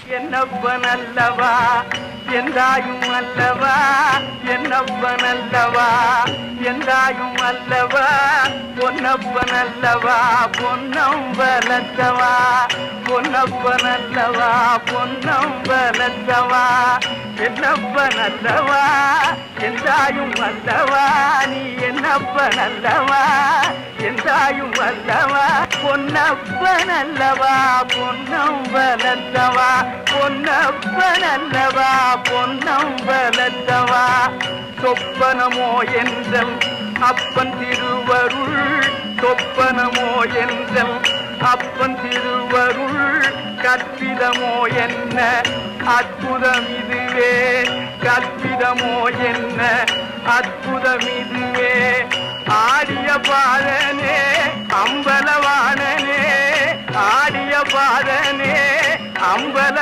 என்னப்பனல்லவா எந்தாயும் அல்லவா என்னப்பனல்லவா எந்தாயும் அல்லவா பொன்னப்பனல்லவா பொன்னம்பலத்தவா பொன்னப்பனல்லவா பொன்னம்பலத்தவா என்னப்பனல்லவா எந்தாயும் அல்லவா நீ என்னப்பனல்லவா எந்தாயும் அல்லவா பொன்னப்பனல்லவா பொன்னம்பலத்தவா பொன்னப்பனல்லவா பொன்னம்பலத்தவா சொப்பனமோ என்றல் அப்பன் திருவருள் சொப்பனமோ என்றல் அப்பன் திருவருள் கற்பிதமோ என்ன அற்புதம் இதுவே கற்பிதமோ என்ன அற்புதம் இதுவே ஆடிய பாதனே அம்பலவாணனே ஆடிய பாதனே அம்பல